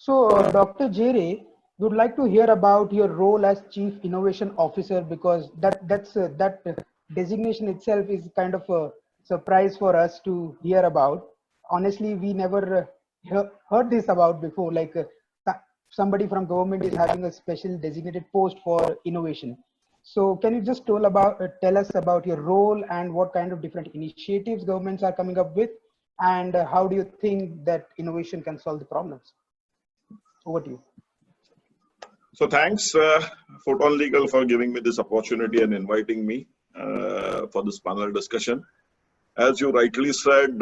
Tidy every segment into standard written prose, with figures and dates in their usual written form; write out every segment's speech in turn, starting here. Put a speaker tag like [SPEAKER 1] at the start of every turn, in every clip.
[SPEAKER 1] Dr. Jere, would like to hear about your role as Chief Innovation Officer because that designation itself is kind of a surprise for us to hear about. Honestly, we never heard this about before. Somebody from government is having a special designated post for innovation. So, can you just tell us about your role and what kind of different initiatives governments are coming up with, and how do you think that innovation can solve the problems? Over to you.
[SPEAKER 2] So thanks, Photon Legal, for giving me this opportunity and inviting me for this panel discussion. As you rightly said,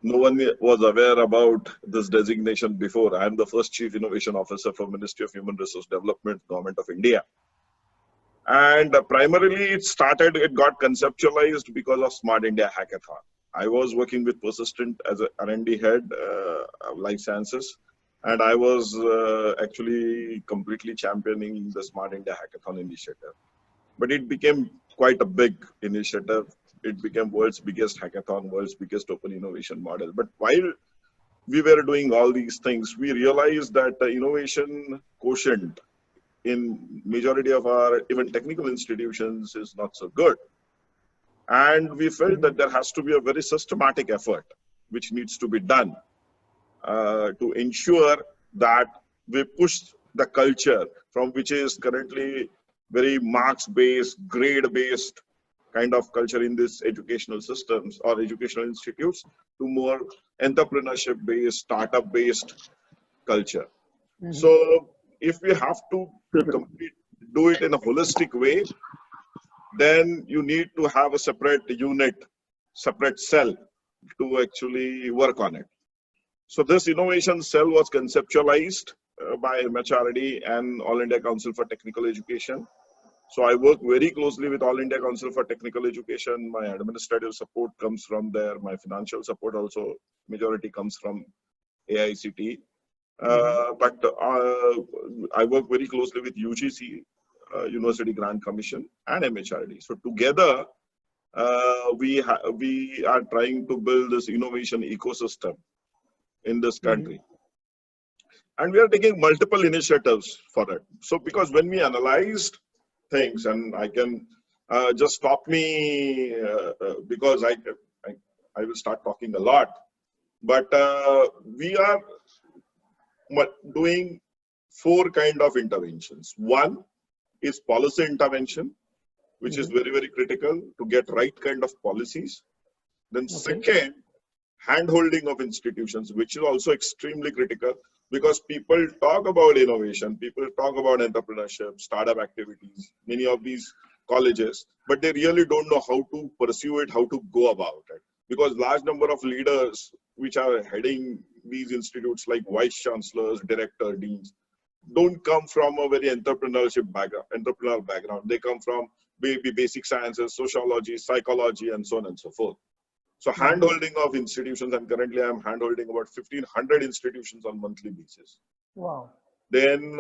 [SPEAKER 2] no one was aware about this designation before. I am the first Chief Innovation Officer for Ministry of Human Resource Development, Government of India. And primarily it got conceptualized because of Smart India Hackathon. I was working with Persistent as an R&D head of life sciences. And I was actually completely championing the Smart India Hackathon initiative. But it became quite a big initiative. It became world's biggest hackathon, world's biggest open innovation model. But while we were doing all these things, we realized that the innovation quotient in majority of our even technical institutions is not so good. And we felt that there has to be a very systematic effort which needs to be done to ensure that we push the culture from which is currently very marks-based, grade-based kind of culture in these educational systems or educational institutes to more entrepreneurship-based, startup-based culture. Mm-hmm. So if we have to do it in a holistic way, then you need to have a separate unit, separate cell to actually work on it. So this innovation cell was conceptualized by MHRD and All India Council for Technical Education. So I work very closely with All India Council for Technical Education. My administrative support comes from there. My financial support also, majority comes from AICT. But I work very closely with UGC, University Grant Commission, and MHRD. So together, we are trying to build this innovation ecosystem in this country. And we are taking multiple initiatives for it. So because when we analyzed things, and I can just stop me because I will start talking a lot, but we are doing 4 kind of interventions. One is policy intervention, which is very, very critical to get right kind of policies. Then second, hand-holding of institutions, which is also extremely critical because people talk about innovation, people talk about entrepreneurship, startup activities, many of these colleges, but they really don't know how to pursue it, how to go about it. Because large number of leaders which are heading these institutes like vice chancellors, director, deans, don't come from a very entrepreneurial background. They come from maybe basic sciences, sociology, psychology, and so on and so forth. So hand-holding of institutions, and currently I'm hand-holding about 1,500 institutions on monthly basis.
[SPEAKER 1] Wow.
[SPEAKER 2] Then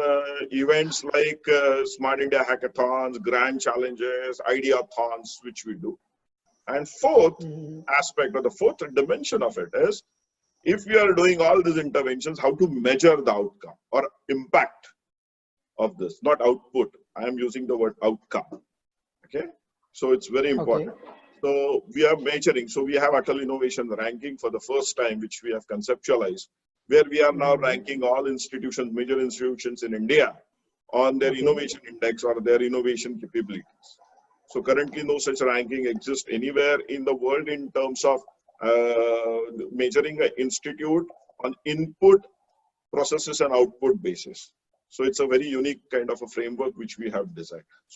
[SPEAKER 2] events like Smart India Hackathons, Grand Challenges, Ideathons, which we do. And fourth aspect, or the fourth dimension of it is, if we are doing all these interventions, how to measure the outcome or impact of this, not output. I am using the word outcome. Okay. So it's very important. Okay. So we are measuring. So we have Atal Innovation Ranking for the first time, which we have conceptualized, where we are now ranking all institutions, major institutions in India on their innovation index or their innovation capabilities. So currently no such ranking exists anywhere in the world in terms of measuring an institute on input, processes and output basis. So it's a very unique kind of a framework which we have designed. So